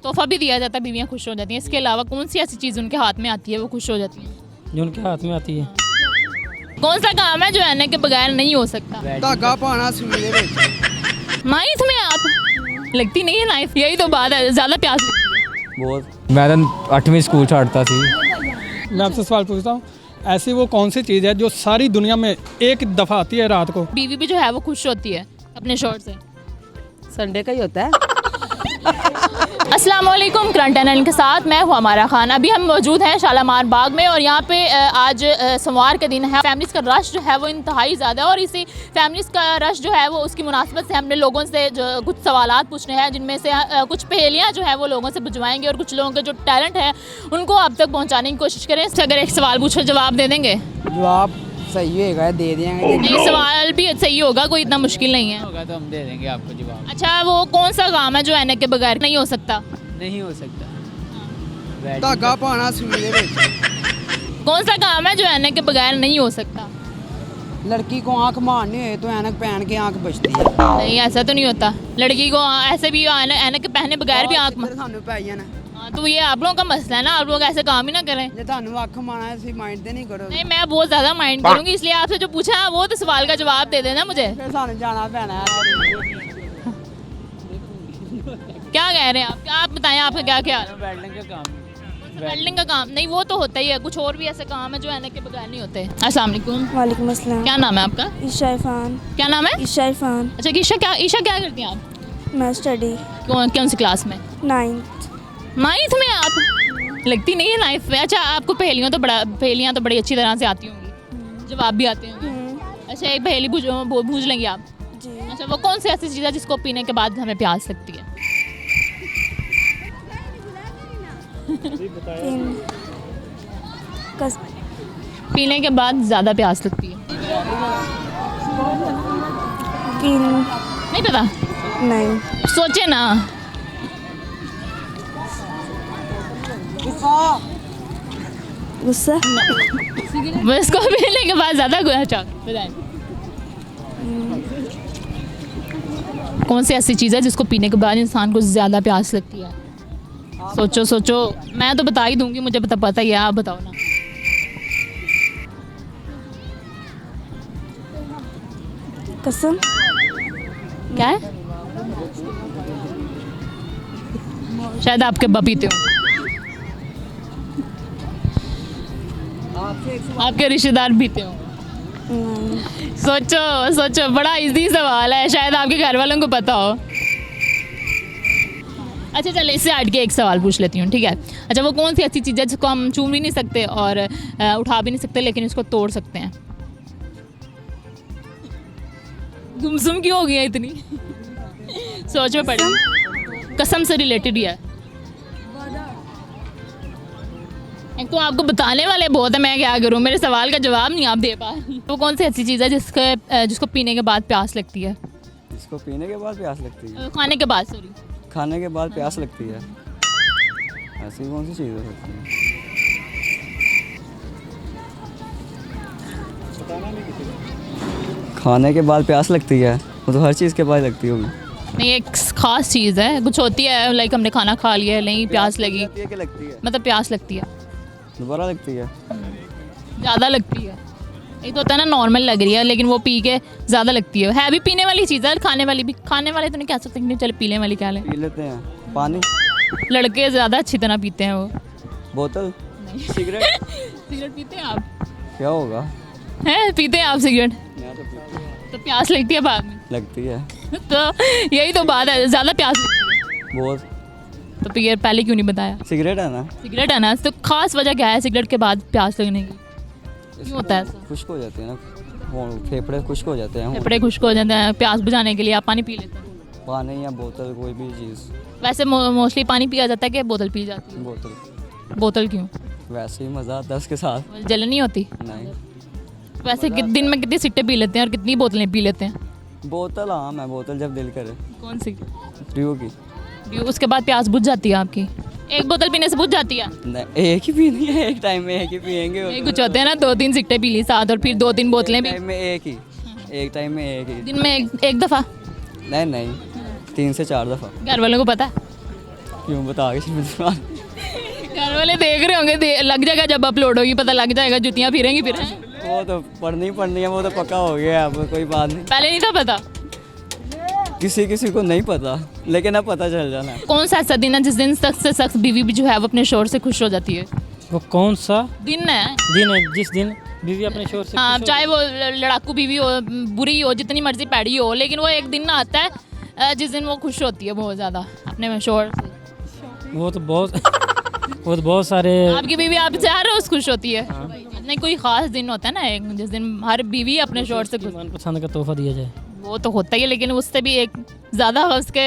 तोहफा भी दिया जाता है, बीवियाँ खुश हो जाती हैं। इसके अलावा कौन सी ऐसी चीज़ उनके हाथ में आती है वो खुश हो जाती हैं? जो उनके हाथ में आती है। कौन सा काम है जो एने के बगैर नहीं हो सकता? धागा पाना सुई दे विच। नाइफ में आप लगती नहीं है नाइफ, यही तो बात है, ज़्यादा प्यास लगती है। बहुत। मैं तो 8वीं स्कूल छाड़ता थी। मैं आपसे सवाल पूछता हूँ, ऐसी वो कौन सी चीज़ है जो सारी दुनिया में एक दफ़ा आती है रात को? बीवी भी जो है वो खुश होती है अपने शोर से। संडे का ही होता है। अस्सलाम वालेकुम, करंट एनएल के साथ मैं हूँ हमारा खान। अभी हम मौजूद हैं शालामार बाग में और यहाँ पे आज सोमवार के दिन है। फैमिलीज़ का रश जो है वो इंतहाई ज़्यादा है और इसी फैमिलीज़ का रश जो है वो उसकी मुनासिबत से हमने लोगों से जो कुछ सवालात पूछने हैं, जिनमें से कुछ पहेलियाँ जो है वो लोगों से बुझवाएंगे और कुछ लोगों के जो टैलेंट है उनको आप तक पहुँचाने की कोशिश करें। अगर एक सवाल पूछो जवाब दे देंगे? जवाब सही होगा दे देंगे। एक सवाल भी सही होगा, कोई इतना मुश्किल नहीं है। होगा तो हम दे देंगे आपको जवाब। अच्छा, वो कौन सा काम है जो एने के बगैर नहीं हो सकता? नहीं हो सकता। धागा पाना सुई दे विच। कौन सा काम है जो एने के बगैर नहीं हो सकता? लड़की को आंख मारनी हो तो ऐनक पहन के आंख बचती है। नहीं, ऐसा तो नहीं होता। लड़की को ऐसे भी ऐनक के पहने बगैर भी आँख ਸਾਨੂੰ ਪੈ ਜਾਣਾ। हाँ, तो ये आप लोगों का मसला है ना, आप लोग ऐसे काम ही ना करें। ਜੇ ਤੁਹਾਨੂੰ ਅੱਖ ਮਾਰਨਾ ਹੈ ਤੁਸੀਂ ਮਾਈਂਡ ਤੇ ਨਹੀਂ ਕਰੋਗੇ। नहीं, मैं बहुत ज़्यादा माइंड करूँगी, इसलिए आपसे जो पूछा है वो तो सवाल का जवाब दे देना मुझे। ਫਿਰ ਸਾਨੂੰ ਜਾਣਾ ਪੈਣਾ है। क्या कह रहे हैं आप? क्या आप बताएं, आपका क्या ख्याल? वेल्डिंग का काम। वेल्डिंग का काम नहीं, वो तो होता ही है। कुछ और भी ऐसे काम है जो एने के बगैर नहीं होते। अस्सलाम वालेकुम, वालेकुम अस्सलाम। क्या नाम है आपका? ईशा इरफान। क्या नाम है? ईशा इरफान। अच्छा, ईशा क्या करती हैं आप? मैं स्टडी कौन सी क्लास में? 9th। 9th में आप? लगती नहीं है नाइफ में। अच्छा, आपको पहेलियाँ तो बड़ी अच्छी तरह से आती होंगी, जवाब भी आते होंगे। अच्छा, एक पहेली बूझ लेंगे आप? जी। अच्छा, वो कौन सी ऐसी चीज़ है जिसको पीने के बाद हमें प्यास लगती है? पीने के बाद ज़्यादा प्यास लगती है। नहीं पता? नहीं। सोचे ना। गुस्सा। बस को पीने के बाद ज़्यादा अच्छा बताएं। कौन सी ऐसी चीज़ है जिसको पीने के बाद इंसान को ज़्यादा प्यास लगती है? सोचो सोचो, मैं तो बता ही दूंगी, मुझे पता ही है, आप बताओ ना। कसम। क्या है? शायद आपके अब्बा पीते हो, आपके रिश्तेदार पीते हो। नहीं। सोचो सोचो, बड़ा इजी सवाल है, शायद आपके घर वालों को पता हो। अच्छा चलो, इससे हट के एक सवाल पूछ लेती हूँ, ठीक है? अच्छा, वो कौन सी ऐसी चीज़ है जिसको हम छू भी नहीं सकते और उठा भी नहीं सकते, लेकिन इसको तोड़ सकते हैं? गुमसुम क्यों हो गई है इतनी? सोच में पड़ी। कसम से रिलेटेड ही है। एक तो आपको बताने वाले बहुत है, मैं क्या करूँ, मेरे सवाल का जवाब नहीं आप दे पा। वो कौन सी ऐसी चीज़ है जिसको पीने के बाद प्यास लगती है? इसको पीने के बाद प्यास लगती है। खाने के बाद, सॉरी। खाने के बाद प्यास लगती है। ऐसी कौन सी चीज़ हो सकती है? खाने के बाद प्यास लगती है, वो तो हर चीज़ के बाद लगती होगी। नहीं, एक ख़ास चीज़ है, कुछ होती है, लाइक हमने खाना खा लिया है, नहीं प्यास लगी, लगती है, मतलब प्यास लगती है, दोबारा लगती है, ज़्यादा लगती है। एक तो होता है ना नॉर्मल लग रही है, लेकिन वो पी के ज़्यादा लगती है भी पीने वाली चीज़ है, खाने वाली भी। खाने वाले तो नहीं कह सकते, नहीं चले पीने वाली क्या ले, पी लेते हैं। पानी। लड़के ज़्यादा अच्छी तरह पीते हैं वो। बोतल। सिगरेट। सिगरेट पीते हैं आप? क्या होगा? हैं, पीते हैं आप सिगरेट? मैं तो पीता हूँ। तो प्यास लगती है बाद में? लगती है। तो यही तो बात है, ज़्यादा प्यास लगती है। बहुत। तो फिर पहले क्यों नहीं बताया? सिगरेट है ना। सिगरेट है ना, तो खास वजह क्या है सिगरेट के बाद प्यास लगने की? क्यों होता है ऐसा? खुश्क हो जाते हैं ना, वो फेफड़े खुश्क हो जाते हैं। फेफड़े खुश्क हो जाते हैं, प्यास बुझाने के लिए आप पानी पी लेते हैं? पानी या बोतल, कोई भी चीज़। वैसे मोस्टली पानी पिया जाता है कि बोतल पी जाती है? बोतल। बोतल क्यों? वैसे ही मज़ा आता है उसके साथ। जलन नहीं होती? नहीं। वैसे दिन में कितनी सिट्टे पी लेते हैं और कितनी बोतलें पी लेते हैं? बोतल, हाँ मैं बोतल जब दिल करे। कौन सी? ड्यू की। उसके बाद प्यास बुझ जाती है आपकी? एक बोतल पीने से बुझ जाती है? नहीं, एक ही पीनी है, एक टाइम में एक ही पियेंगे। नहीं, कुछ होते हैं ना 2-3 सिट्टे पी ली साथ और फिर 2-3 बोतलें भी। टाइम में एक ही, एक टाइम में एक ही। दिन में एक दफ़ा? नहीं, 3 से 4 दफ़ा। घर वालों को पता है? क्यों बता के सवाल? घर वाले देख रहे होंगे, लग जाएगा जब अपलोड होगी, पता लग जाएगा, जुतियाँ फिरेंगी फिर। वो तो पढ़नी है, वो तो पक्का हो गया। अब कोई बात नहीं, पहले नहीं था पता? किसी किसी को नहीं पता, लेकिन अब पता चल जाना। कौन सा ऐसा दिन है जिस दिन सख्त से सख्त बीवी भी जो है वो अपने शोहर से खुश हो जाती है? वो कौन सा दिन है? दिन है जिस दिन बीवी अपने शोहर से हाँ, खुश हो- चाहे वो लड़ाकू बीवी हो, बुरी हो, जितनी मर्जी पैड़ी हो, लेकिन वो एक दिन ना आता है जिस दिन वो खुश होती है बहुत ज़्यादा अपने शोहर से। वो तो बहुत सारे। आपकी बीवी आपसे हर रोज़ खुश होती है? नहीं, कोई ख़ास दिन होता है ना एक जिस दिन हर बीवी अपने शोहर से खुश। मनपसंद का तोहफा दिया जाए, वो तो होता ही है, लेकिन उससे भी एक ज़्यादा उसके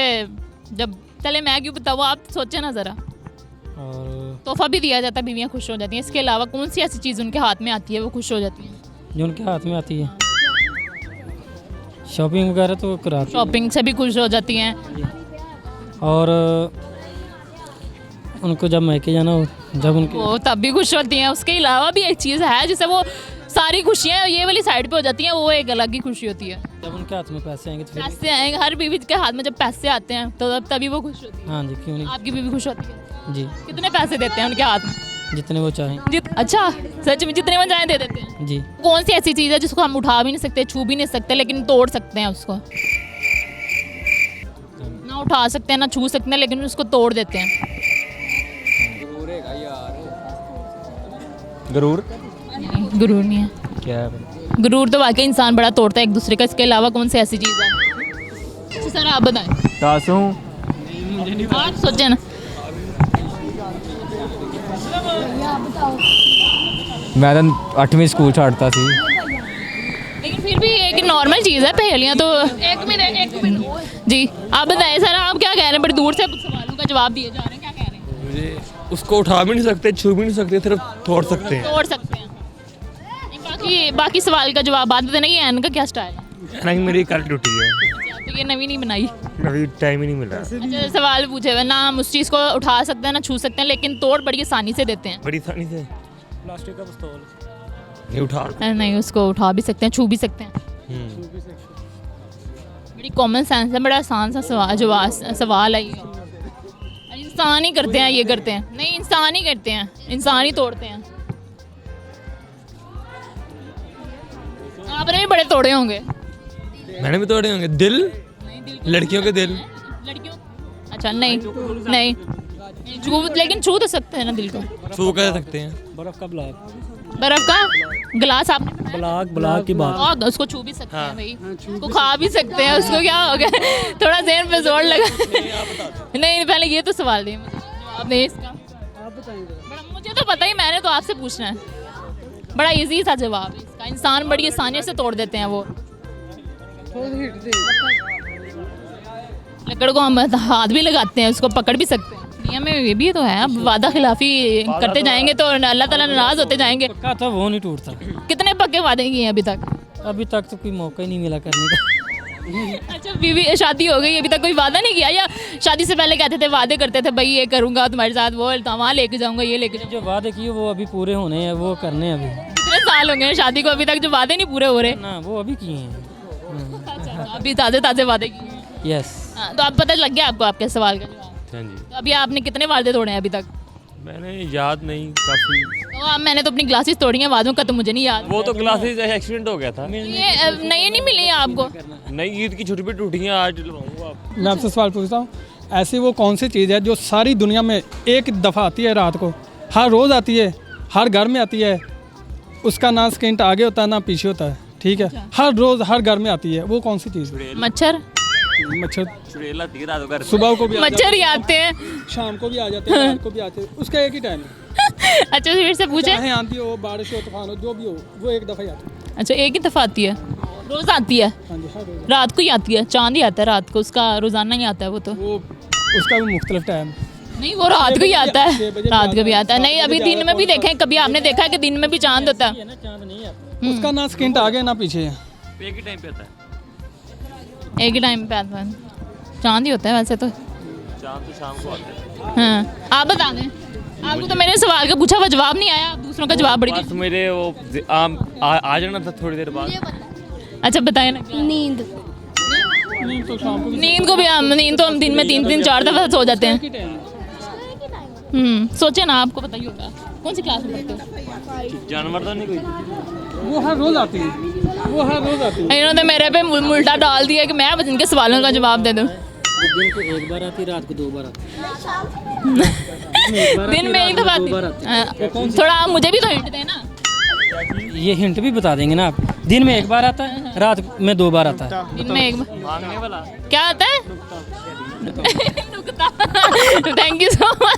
जब चले मैं क्यों बताऊँ, आप सोचे ना ज़रा। और तोहफा भी दिया जाता है, बीवियाँ खुश हो जाती हैं। इसके अलावा कौन सी ऐसी चीज़ उनके हाथ में आती है वो खुश हो जाती हैं? जो उनके हाथ में आती है, शॉपिंग वगैरह तो कराती शॉपिंग से भी खुश हो जाती हैं। और उनको जब मैके जाना हो, जब उनके वो तब भी खुश होती हैं। उसके अलावा भी एक चीज़ है जिससे वो सारी खुशियाँ ये वाली साइड पे हो जाती हैं, वो एक अलग ही खुशी होती है। जब उनके हाथ में पैसे आएंगे तो फिर पैसे आएंगे, हर बीवी के हाथ में जब पैसे आते हैं तो तभी वो खुश होती है। हाँ जी, क्यों नहीं आपकी बीवी खुश होती है? जी, कितने पैसे देते हैं उनके हाथ में? जितने वो चाहें अच्छा, सच में जितने वो चाहें दे देते हैं? जी। कौन सी ऐसी चीज़ है जिसको हम उठा भी नहीं सकते, छू भी नहीं सकते, लेकिन तोड़ सकते हैं उसको? ना उठा सकते हैं ना छू सकते हैं, लेकिन उसको तोड़ देते हैं। गरूर? नहीं, गुरूर नहीं है। क्या है? गुरूर तो वाकई इंसान बड़ा तोड़ता है एक दूसरे का। इसके अलावा कौन सी ऐसी चीज़ है? अच्छा सर, आप बताएं। तासू? आप सोचें ना। मैं तो 8वीं स्कूल छाड़ता सी। लेकिन फिर भी एक नॉर्मल चीज़ है, पहेलियाँ तो। एक मिनट जी, आप बताएं सर, आप क्या कह रहे हैं? बड़ी दूर से सवालों का जवाब दिए जा रहे हैं, क्या कह रहे हैं? मुझे उसको उठा भी नहीं सकते, छू भी नहीं सकते, सिर्फ तोड़ सकते हैं। तोड़ सकते हैं। नहीं, बाकी सवाल का जवाब बाद में देना। ये एन का क्या स्टाइल है? नहीं, मेरी कल टूटी है, तो ये नवी नहीं बनाई। अभी टाइम ही नहीं मिला। अच्छा, सवाल पूछे हुए ना, हम उस चीज़ को उठा सकते हैं ना छू सकते हैं, लेकिन तोड़ बड़ी आसानी से देते हैं। बड़ी आसानी से प्लास्टिक का पिस्तौल नहीं उठा। नहीं, उसको उठा भी सकते हैं, छू भी सकते हैं। बड़ी कॉमन सेंस है, बड़ा आसान सा सवाल है ये। इंसान ही करते हैं, ये करते हैं। नहीं, इंसान ही करते हैं, इंसान ही तोड़ते हैं। आपने भी बड़े तोड़े होंगे। मैंने भी तोड़े होंगे। दिल, लड़कियों के दिल। लड़कियों? अच्छा, नहीं, छू, लेकिन छू तो सकते हैं ना दिल को। छू कर सकते हैं। बर्फ का ब्लॉक, बर्फ का गिलास आपने ब्लॉक की बात। और उसको छू भी सकते हैं भाई, उसको खा भी सकते हैं। उसको क्या हो गया, थोड़ा ज़हन पे जोर लगा। नहीं, पहले ये तो सवाल दिए मुझे, जवाब नहीं इसका। बड़ा मुझे तो पता ही, मैंने तो आपसे पूछना है। बड़ा इजी सा जवाब है इसका। इंसान बड़ी आसानी से तोड़ देते हैं वो। लकड़ को हम हाथ भी लगाते हैं, उसको पकड़ भी सकते हैं। दुनिया में ये भी तो है, अब वादा खिलाफी करते जाएंगे तो अल्लाह ताला नाराज होते जाएंगे। पक्का था वो नहीं टूटता। कितने पक्के वादे किए हैं अभी तक? अभी तक तो कोई मौका ही नहीं मिला करने का। अच्छा, बीवी शादी हो गई, अभी तक कोई वादा नहीं किया? या शादी से पहले कहते थे, वादे करते थे, भाई ये करूंगा तुम्हारे साथ, वो वहाँ लेके जाऊंगा, ये लेके जाऊंगा। जो वादे किए वो अभी पूरे होने हैं, वो करने हैं अभी। कितने साल हो गए शादी को, अभी तक जो वादे नहीं पूरे हो रहे? ना, वो अभी किए हैं। अच्छा, अभी ताज़े वादे किए हैं। यस। हाँ, तो अब पता लग गया आपको आपके सवाल का जवाब। हाँ जी। तो अभी आपने कितने वादे तोड़े हैं अभी तक? मैंने याद नहीं, काफ़ी। तो अब मैंने तो अपनी ग्लासेस तोड़ी हैं, वादों का तो मुझे नहीं याद। वो तो क्लासेस एक्सीडेंट हो गया था। ये नई नहीं मिली है आपको? नई ईद की छुट्टी पे टूटी हैं, आज डलवाऊंगा आप। मैं आपसे सवाल पूछता हूँ, ऐसी वो कौन सी चीज़ है जो सारी दुनिया में एक दफ़ा आती है रात को, हर रोज़ आती है, हर घर में आती है, उसका ना स्किंट आगे होता है ना पीछे होता है, ठीक है, हर रोज़ हर घर में आती है, वो कौन सी चीज़? मच्छर। मच्छर चुड़ैल आती है रात को घर पे। सुबह को भी आ मच्छर ही आते हैं। शाम को भी आ जाते हैं, रात को भी आते हैं, उसका एक ही टाइम है। अच्छा, फिर से पूछे। चाहे आंधी हो, बारिश हो, तूफान हो, जो भी हो, वो एक दफ़ा ही आती है। अच्छा, एक ही दफ़ा आती है, रोज़ आती है? हाँ जी, हर रोज़। रात को ही आती है, चांद ही आता है रात को, उसका रोज़ाना ही आता है वो तो। वो उसका भी मुख्तलिफ टाइम। नहीं, वो रात को ही आता है, रात को भी आता है। नहीं, अभी दिन में भी देखें, कभी आपने देखा है कि दिन में भी चांद होता है? चांद नहीं आता। उसका ना स्किंट आगे ना पीछे है। एक ही टाइम पे आता है। एक ही टाइम पे आता है, चांद ही होता है वैसे तो। चांद तो शाम को आता है। हाँ, आप बता दें। आपको तो मेरे सवाल का पूछा हुआ जवाब नहीं आया, आप दूसरों का जवाब बड़ी। बस मेरे वो आ जाना था थोड़ी देर बाद। अच्छा, बताए ना। नींद। नींद तो शाम को भी नींद को भी नींद तो हम दिन में 3-3 4 दफ़ा सो जाते हैं। सोचे ना, आपको पता ही होगा। कौन सी क्लास में पढ़ते हो? वो हर रोज आती है, वो हर रोज आती है। इन्होंने मेरे पे उल्टा डाल दिया कि मैं बस इनके सवालों का जवाब दे दूं। दिन को एक बार आती, रात को 2 बार आती। दिन में एक दफा आती। थोड़ा मुझे भी तो हिंट देना। ये हिंट भी बता देंगे ना आप। दिन में 1 बार आता है, रात में 2 बार आता है। दिन में एक बार क्या आता है? नुक्ता। Thank you so much.